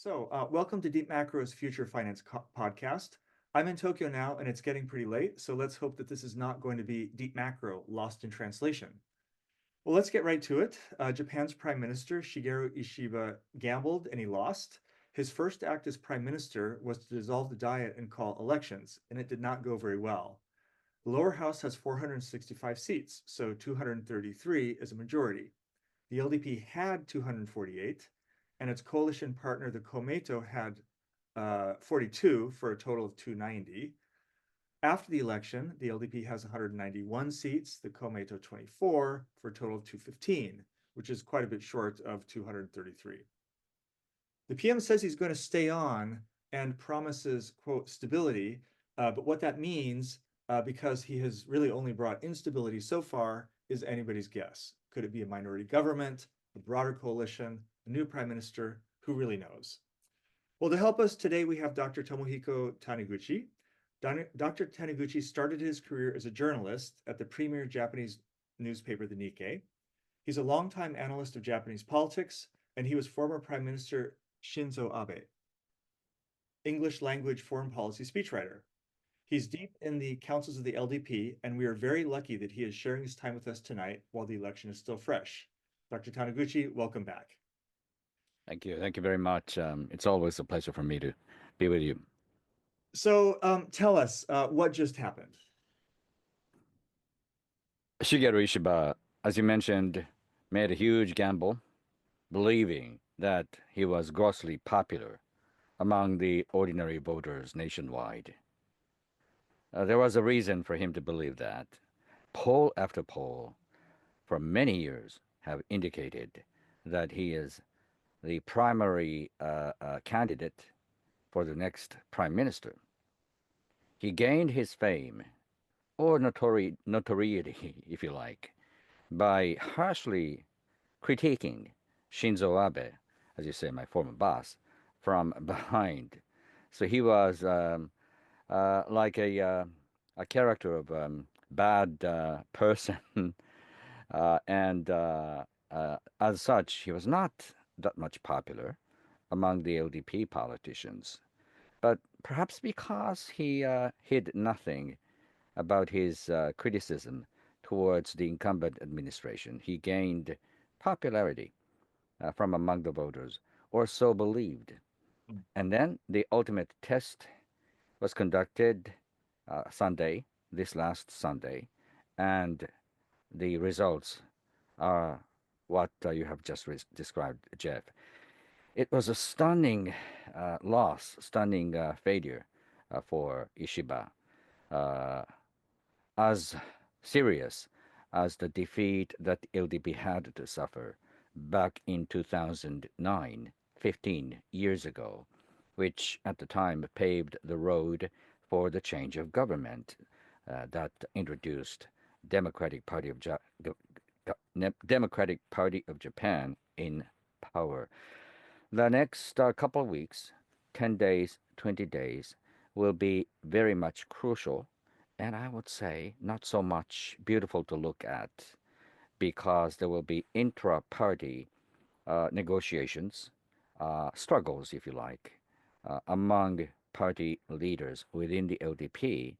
Welcome to Deep Macro's Future Finance Podcast. I'm in Tokyo now, and it's getting pretty late, so let's hope that this is not going to be Deep Macro lost in translation. Well, let's get right to it. Japan's Prime Minister Shigeru Ishiba gambled and he lost. His first act as Prime Minister was to dissolve the Diet and call elections, and it did not go very well. The lower house has 465 seats, so 233 is a majority. The LDP had 248, and its coalition partner, the Komeito, had 42 for a total of 290. After the election, the LDP has 191 seats, the Komeito 24 for a total of 215, which is quite a bit short of 233. The PM says he's going to stay on and promises, quote, stability, but what that means, because he has really only brought instability so far, is anybody's guess. Could it be a minority government, a broader coalition, a new prime minister? Who really knows? Well, to help us today, we have Dr. Tomohiko Taniguchi. Dr. Taniguchi started his career as a journalist at the premier Japanese newspaper, the Nikkei. He's a longtime analyst of Japanese politics, and he was former Prime Minister Shinzo Abe, English language foreign policy speechwriter. He's deep in the councils of the LDP, and we are very lucky that he is sharing his time with us tonight while the election is still fresh. Dr. Taniguchi, welcome back. Thank you. Thank you very much. It's always a pleasure for me to be with you. So tell us what just happened. Shigeru Ishiba, as you mentioned, made a huge gamble, believing that he was grossly popular among the ordinary voters nationwide. There was a reason for him to believe that. Poll after poll for many years have indicated that he is the primary candidate for the next prime minister. He gained his fame, or notoriety, if you like, by harshly critiquing Shinzo Abe, as you say, my former boss, from behind. So he was like a character of bad person, and as such, he was not that much popular among the LDP politicians. But perhaps because he hid nothing about his criticism towards the incumbent administration, he gained popularity from among the voters, or so believed. And then the ultimate test was conducted Sunday, this last Sunday, and the results are what you have just described, Jeff. It was a stunning loss, stunning failure for Ishiba, uh, as serious as the defeat that LDP had to suffer back in 2009, 15 years ago, which at the time paved the road for the change of government that introduced Democratic Party of Japan in power. The next couple of weeks, 10 days, 20 days, will be very much crucial, and I would say not so much beautiful to look at, because there will be intra party negotiations, struggles, if you like, among party leaders within the LDP.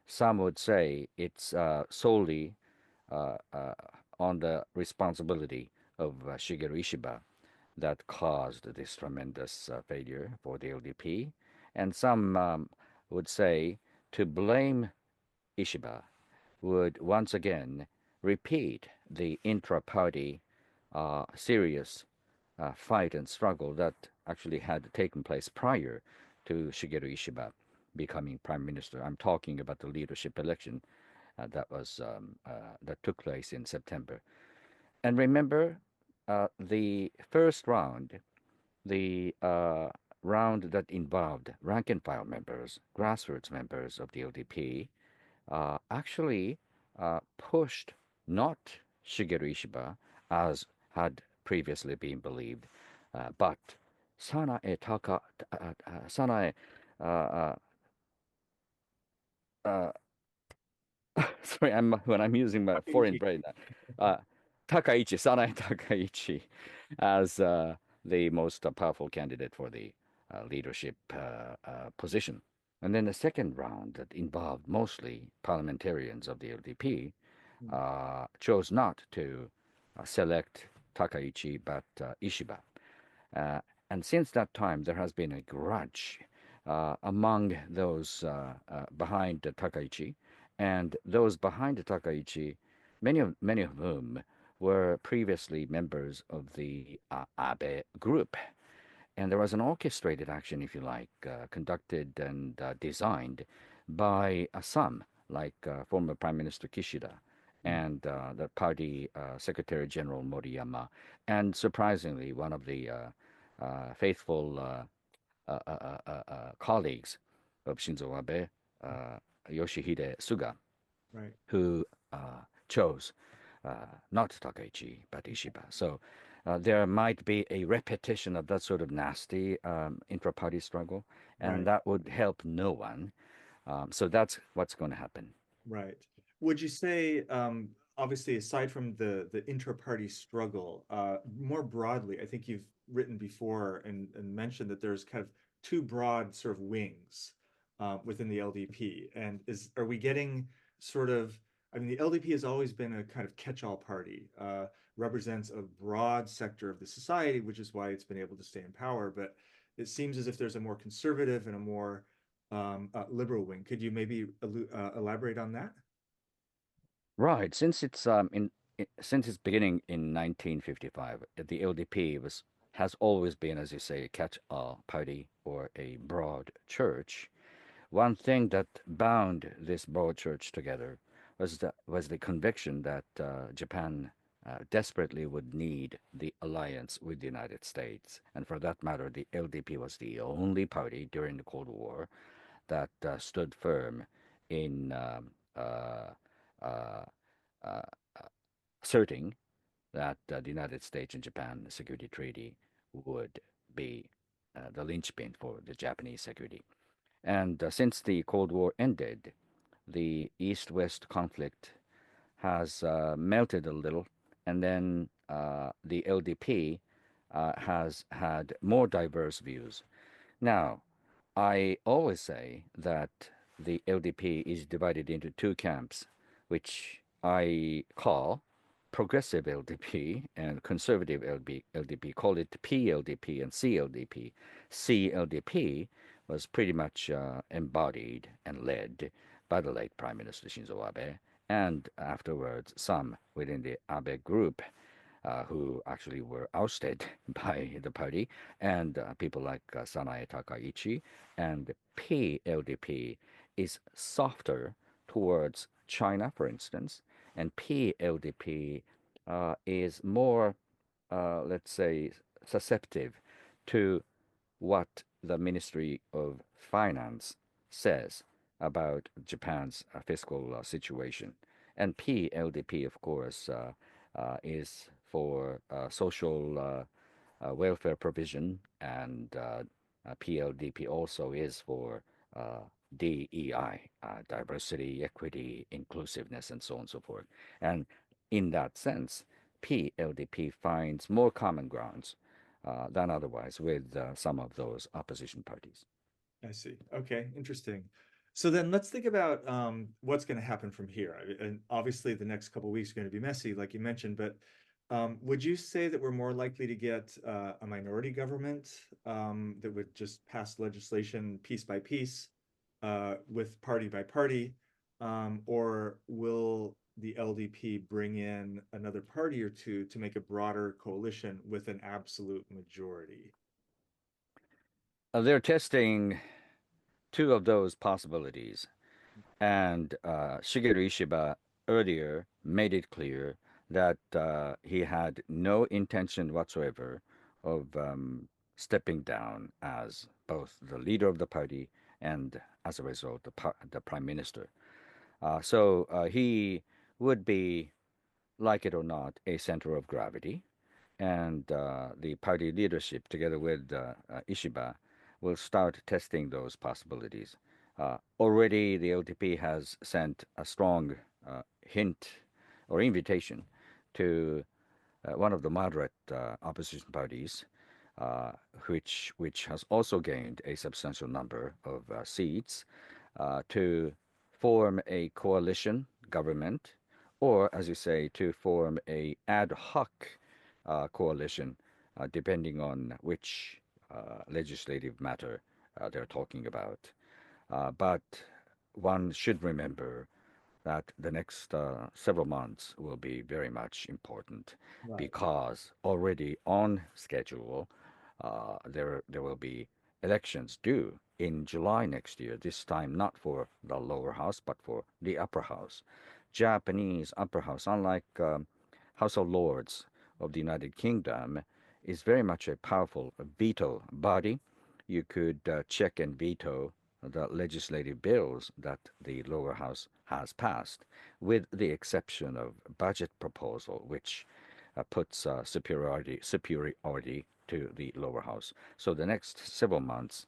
Some would say it's solely on the responsibility of Shigeru Ishiba that caused this tremendous failure for the LDP. And some would say to blame Ishiba would once again repeat the intra party serious fight and struggle that actually had taken place prior to Shigeru Ishiba becoming prime minister. I'm talking about the leadership election that took place in September. And remember, the first round, the round that involved rank and file members, grassroots members of the LDP, actually pushed not Shigeru Ishiba, as had previously been believed, but Sanae uh, uh, sorry, when I'm using my foreign Takaichi. brain, uh, Takaichi, Sanae Takaichi, as the most powerful candidate for the leadership position. And then the second round that involved mostly parliamentarians of the LDP Mm. chose not to select Takaichi but Ishiba. Uh, and since that time, there has been a grudge among those behind Takaichi, and those behind Takaichi, many of whom were previously members of the Abe group. And there was an orchestrated action, if you like, conducted and designed by some, like former Prime Minister Kishida Mm. and the party Secretary General Moriyama, and surprisingly, one of the faithful colleagues of Shinzo Abe, Yoshihide Suga, Right. who chose not Takaichi but Ishiba. So there might be a repetition of that sort of nasty intra-party struggle, and Right. that would help no one. So that's what's going to happen. Right. Would you say, obviously, aside from the intra-party struggle, more broadly, I think you've written before and mentioned that there's kind of two broad sort of wings within the LDP. And are we getting sort of, I mean, the LDP has always been a kind of catch-all party, represents a broad sector of the society, which is why it's been able to stay in power. But it seems as if there's a more conservative and a more liberal wing. Could you maybe elaborate on that? Right. Since its beginning in 1955, the LDP has always been, as you say, a catch-all party or a broad church. One thing that bound this broad church together was the conviction that Japan desperately would need the alliance with the United States, and for that matter, the LDP was the only party during the Cold War that stood firm in uh, uh, asserting that the United States and Japan Security Treaty would be the linchpin for the Japanese security. And since the Cold War ended, the East West conflict has melted a little, and then the LDP has had more diverse views. Now, I always say that the LDP is divided into two camps, which I call progressive LDP and conservative LDP. Call it PLDP and CLDP. CLDP was pretty much embodied and led by the late Prime Minister Shinzo Abe, and afterwards some within the Abe group who actually were ousted by the party, and people like Sanae Takaichi. And PLDP is softer towards China, for instance, and PLDP is more, let's say, susceptible to what the Ministry of Finance says about Japan's fiscal situation. And PLDP, of course, is for social welfare provision, and PLDP also is for DEI, diversity, equity, inclusiveness, and so on and so forth. And in that sense, PLDP finds more common grounds than otherwise with some of those opposition parties. I see. Okay, interesting. So then let's think about what's going to happen from here. And obviously, the next couple of weeks are going to be messy, like you mentioned. But would you say that we're more likely to get a minority government that would just pass legislation piece by piece with party by party, or will the LDP bring in another party or two to make a broader coalition with an absolute majority? They're testing two of those possibilities. And Shigeru Ishiba earlier made it clear that he had no intention whatsoever of stepping down as both the leader of the party and, as a result, the prime minister. So he would be, like it or not, a center of gravity, and the party leadership, together with Ishiba, will start testing those possibilities. Already, the LDP has sent a strong hint or invitation to one of the moderate opposition parties, uh, which has also gained a substantial number of seats, to form a coalition government, or as you say, to form a ad hoc coalition, depending on which legislative matter they're talking about. But one should remember that the next several months will be very much important, Right. because already on schedule, there will be elections due in July next year. This time not for the lower house but for the upper house. Japanese upper house, unlike House of Lords of the United Kingdom, is very much a powerful veto body. You could check and veto the legislative bills that the lower house has passed, with the exception of budget proposal, which puts superiority to the lower house. So the next several months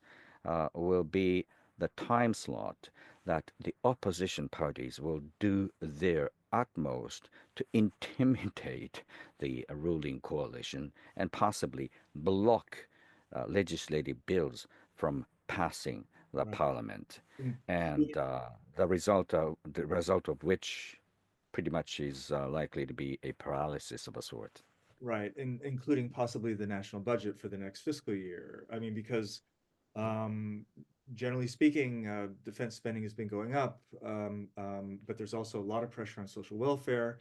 will be the time slot that the opposition parties will do their utmost to intimidate the ruling coalition and possibly block legislative bills from passing the Right. parliament, and Including, the result of which pretty much is likely to be a paralysis of a sort. right, including possibly the national budget for the next fiscal year. I mean, because um, generally speaking, defense spending has been going up, but there's also a lot of pressure on social welfare,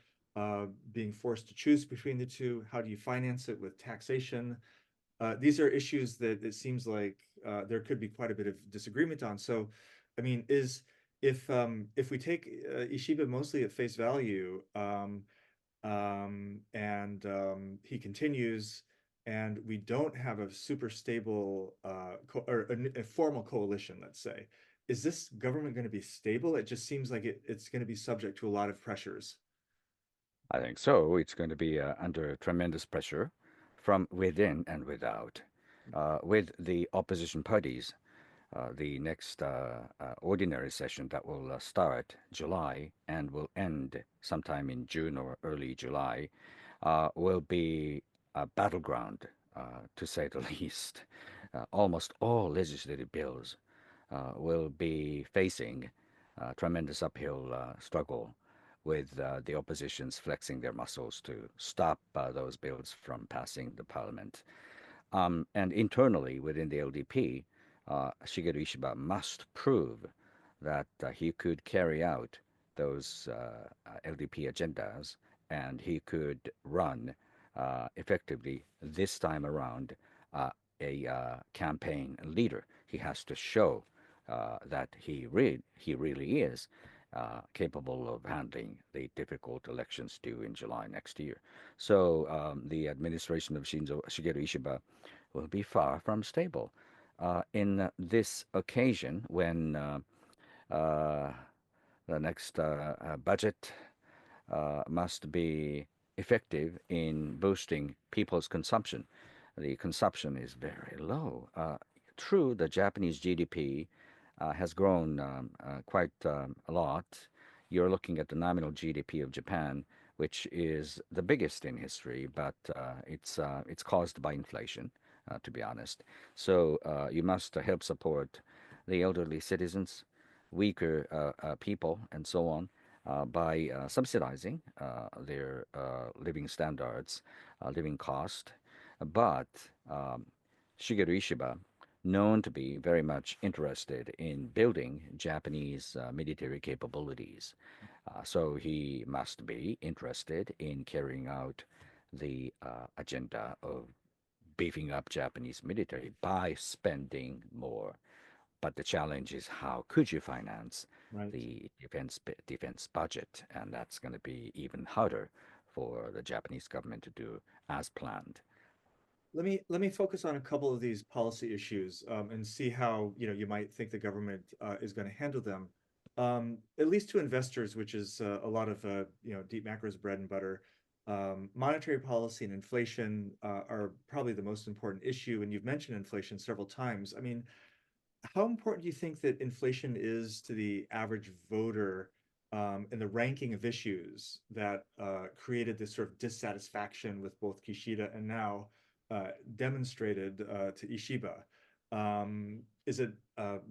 being forced to choose between the two. How do you finance it with taxation? These are issues that it seems like there could be quite a bit of disagreement on. So, I mean, is if we take Ishiba mostly at face value, and he continues, and we don't have a super stable or a formal coalition, let's say, is this government going to be stable? It just seems like it's going to be subject to a lot of pressures. I think so. It's going to be under tremendous pressure from within and without. With the opposition parties, the next ordinary session that will start July and will end sometime in June or early July will be a battleground, to say the least. Almost all legislative bills will be facing tremendous uphill struggle, with the oppositions flexing their muscles to stop those bills from passing the parliament. And internally within the LDP, Shigeru Ishiba must prove that he could carry out those LDP agendas, and he could run effectively this time around uh, a campaign leader. He has to show that he really is capable of handling the difficult elections due in July next year. So the administration of Shigeru Ishiba will be far from stable. In this occasion, when uh, the next budget must be effective in boosting people's consumption. The consumption is very low. True, the Japanese GDP has grown quite a lot. You're looking at the nominal GDP of Japan, which is the biggest in history, but it's caused by inflation, to be honest. So you must help support the elderly citizens, weaker people, and so on, by subsidizing their living standards, living cost. But um, Shigeru Ishiba, known to be very much interested in building Japanese military capabilities, so he must be interested in carrying out the agenda of beefing up Japanese military by spending more. But the challenge is, how could you finance Right. the defense budget, and that's going to be even harder for the Japanese government to do as planned. Let me focus on a couple of these policy issues, and see how you might think the government is going to handle them. At least to investors, which is a lot of deep macro's bread and butter. Monetary policy and inflation are probably the most important issue, and you've mentioned inflation several times. I mean, how important do you think that inflation is to the average voter, in the ranking of issues that created this sort of dissatisfaction with both Kishida and now demonstrated to Ishiba. Is it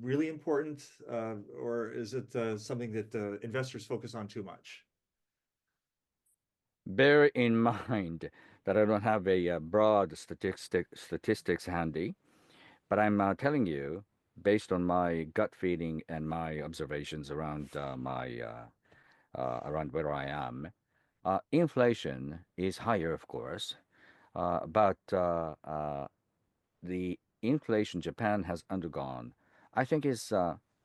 really important, or is it something that investors focus on too much? Bear in mind that I don't have a broad statistics handy, but I'm telling you, based on my gut feeling and my observations around my around where I am, inflation is higher, of course, but the inflation Japan has undergone, I think, is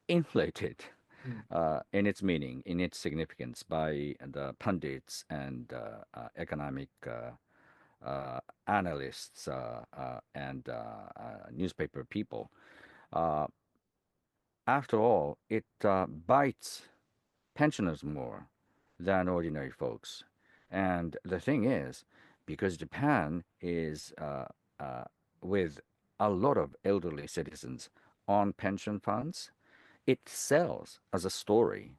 inflated Mm, in its meaning, in its significance by the pundits and economic analysts and newspaper people. Uh, After all, it bites pensioners more than ordinary folks. And the thing is, because Japan is uh, with a lot of elderly citizens on pension funds, it sells as a story.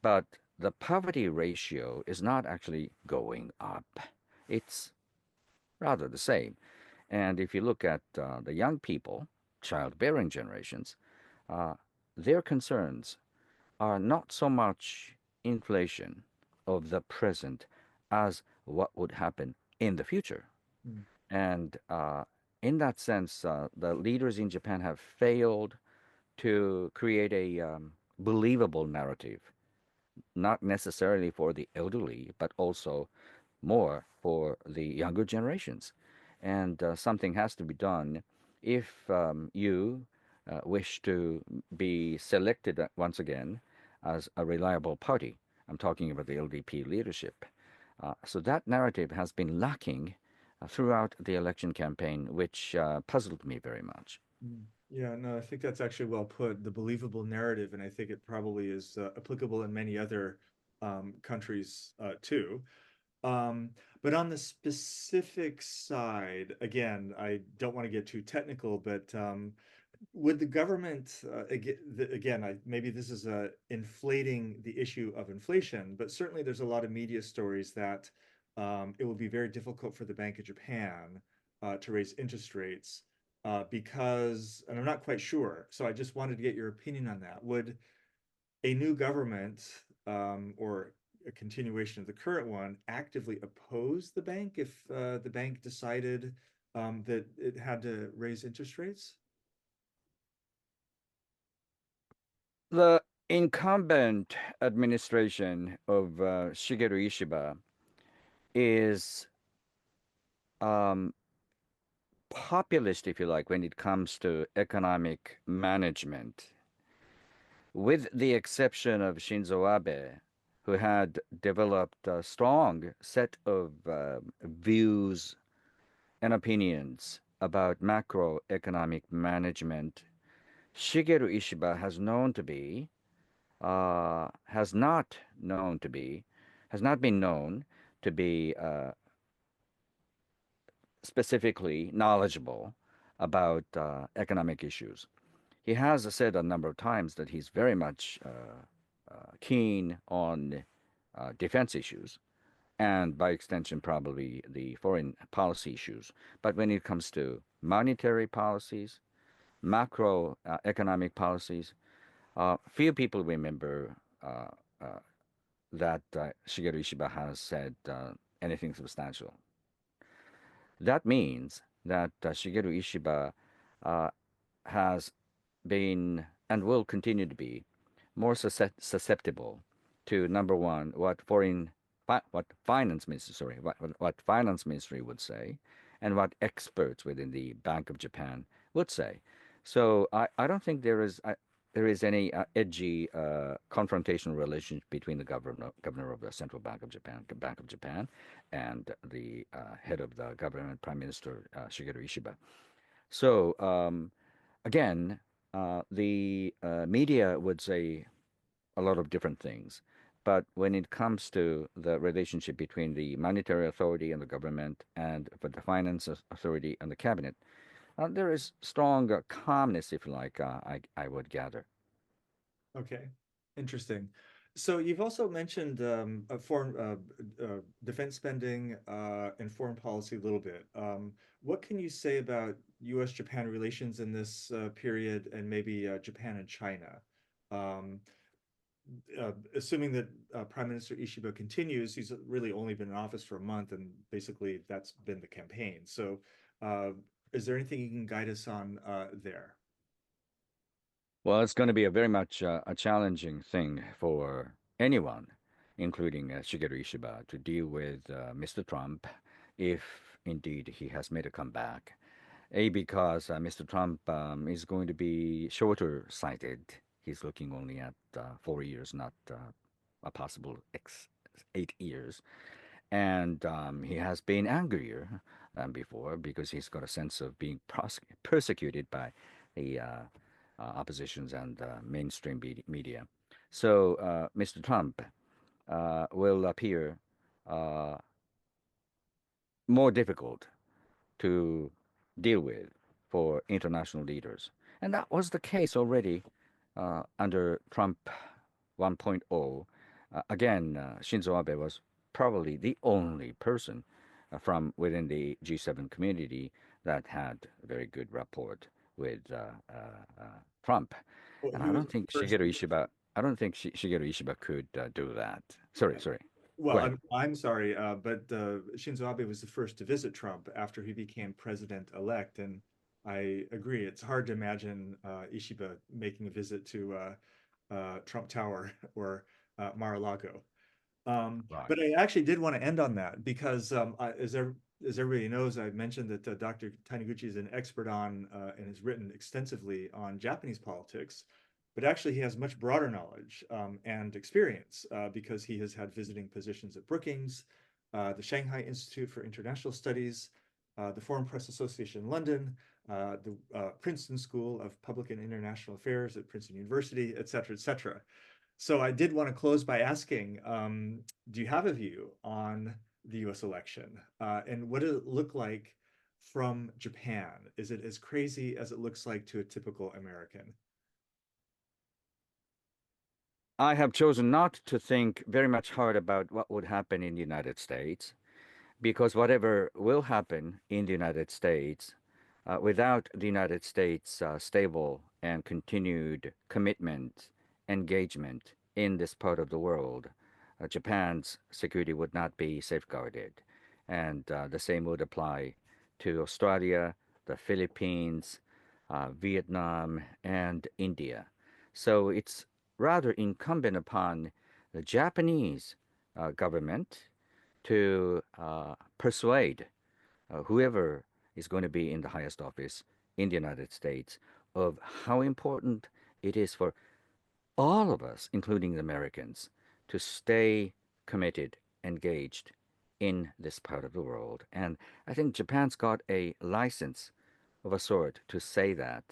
But the poverty ratio is not actually going up. It's rather the same. And if you look at the young people, childbearing generations, uh, their concerns are not so much inflation of the present as what would happen in the future. mm, And in that sense, the leaders in Japan have failed to create a believable narrative, not necessarily for the elderly, but also more for the younger generations. And something has to be done if you wish to be selected once again as a reliable party. I'm talking about the LDP leadership. So that narrative has been lacking throughout the election campaign, which puzzled me very much. mm. Yeah, no, I think that's actually well put, the believable narrative, and I think it probably is applicable in many other countries too. Um, but on the specific side, again, I don't want to get too technical, but would the government, again, maybe this is inflating the issue of inflation, but certainly there's a lot of media stories that it will be very difficult for the Bank of Japan to raise interest rates because, and I'm not quite sure, so I just wanted to get your opinion on that. Would a new government or a continuation of the current one actively oppose the bank if the bank decided that it had to raise interest rates? The incumbent administration of Shigeru Ishiba is um, populist, if you like, when it comes to economic management, with the exception of Shinzo Abe, who had developed a strong set of views and opinions about macroeconomic management. Shigeru Ishiba has not known to be, has not been known to be specifically knowledgeable about economic issues. He has said a number of times that he's very much keen on defense issues and, by extension, probably the foreign policy issues. But when it comes to monetary policies, macro economic policies, few people remember that Shigeru Ishiba has said anything substantial. That means that Shigeru Ishiba uh, has been and will continue to be more susceptible to number one, what finance ministry, sorry, what finance ministry would say, and what experts within the Bank of Japan would say. So I don't think there is any edgy confrontational relationship between the governor of the Central Bank of Japan, and the head of the government, Prime Minister Shigeru Ishiba. So again, the media would say a lot of different things. But when it comes to the relationship between the monetary authority and the government, and for the finance authority and the cabinet, there is strong calmness, if you like, I would gather. Okay, interesting. So you've also mentioned foreign defense spending and foreign policy a little bit. What can you say about U.S.-Japan relations in this period, and maybe Japan and China? Um, Assuming that Prime Minister Ishiba continues, he's really only been in office for a month, and basically that's been the campaign. So, uh, is there anything you can guide us on there? Well, it's going to be a very much a challenging thing for anyone, including Shigeru Ishiba, to deal with Mr. Trump if indeed he has made a comeback. A, because Mr. Trump is going to be shorter sighted. He's looking only at 4 years, not a possible 8 years. And he has been angrier than before because he's got a sense of being persecuted by the oppositions and mainstream media. So Mr. Trump will appear uh, more difficult to deal with for international leaders. And that was the case already under Trump 1.0. Again, Shinzo Abe was probably the only person from within the G7 community that had a very good rapport with Trump. Well, And he I was don't the think first. Shigeru Ishiba, I don't think Shigeru Ishiba could do that. Sorry, sorry. Go Well, ahead. I'm sorry, but Shinzo Abe was the first to visit Trump after he became president-elect, and I agree. It's hard to imagine Ishiba making a visit to Trump Tower or Mar-a-Lago. Right. But I actually did want to end on that because, as everybody knows, I've mentioned that Dr. Taniguchi is an expert on and has written extensively on Japanese politics, but actually he has much broader knowledge and experience because he has had visiting positions at Brookings, the Shanghai Institute for International Studies, the Foreign Press Association in London, the Princeton School of Public and International Affairs at Princeton University, et cetera, et cetera. So I did want to close by asking, do you have a view on the US election? And what does it look like from Japan? Is it as crazy as it looks like to a typical American? I have chosen not to think very much hard about what would happen in the United States because whatever will happen in the United States, without the United States' stable and continued commitment, engagement in this part of the world, Japan's security would not be safeguarded. And the same would apply to Australia, the Philippines, Vietnam, and India. So it's rather incumbent upon the Japanese government to persuade whoever is going to be in the highest office in the United States of how important it is for all of us, including the Americans, to stay committed, engaged in this part of the world. And I think Japan's got a license of a sort to say that.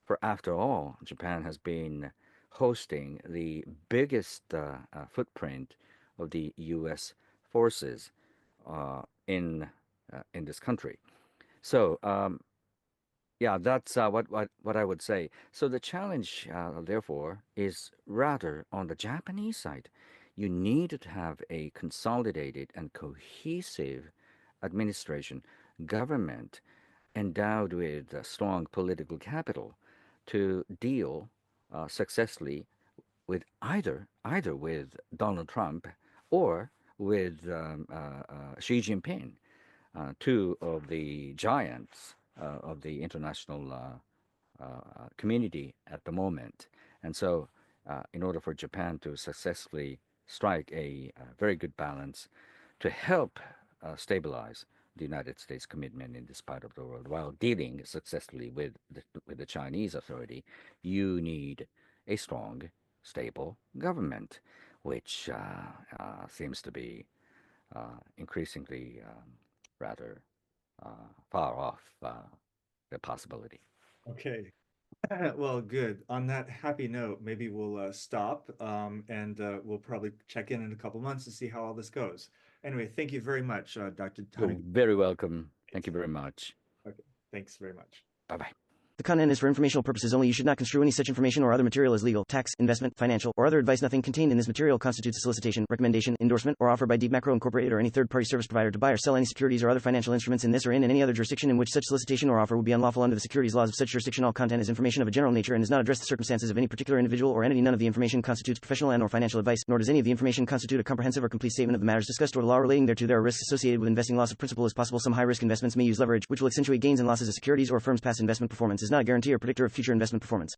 For after all, Japan has been hosting the biggest footprint of the U.S. forces in this country. So yeah, that's what I would say. So the challenge, therefore, is rather on the Japanese side. You need to have a consolidated and cohesive administration, government endowed with strong political capital to deal successfully with either with Donald Trump or with Xi Jinping, two of the giants of the international community at the moment. And so, in order for Japan to successfully strike a very good balance to help stabilize the United States commitment in this part of the world while dealing successfully with the Chinese authority, you need a strong, stable government, which seems to be increasingly rather far off the possibility. Okay. Well, good. On that happy note, maybe we'll stop and we'll probably check in a couple months to see how all this goes. Anyway, thank you very much, Dr. You're Taniguchi. very welcome. Thank you very much. Okay, thanks very much. Bye bye. The content is for informational purposes only. You should not construe any such information or other material as legal, tax, investment, financial, or other advice. Nothing contained in this material constitutes a solicitation, recommendation, endorsement, or offer by Deep Macro Incorporated or any third-party service provider to buy or sell any securities or other financial instruments in this or in any other jurisdiction in which such solicitation or offer would be unlawful under the securities laws of such jurisdiction. All content is information of a general nature and does not address the circumstances of any particular individual or entity. None of the information constitutes professional and/or financial advice, nor does any of the information constitute a comprehensive or complete statement of the matters discussed or the law relating thereto. There are risks associated with investing. Loss of principal is possible. Some high-risk investments may use leverage, which will accentuate gains and losses of securities or firms. Past investment performance is not a guarantee or predictor of future investment performance.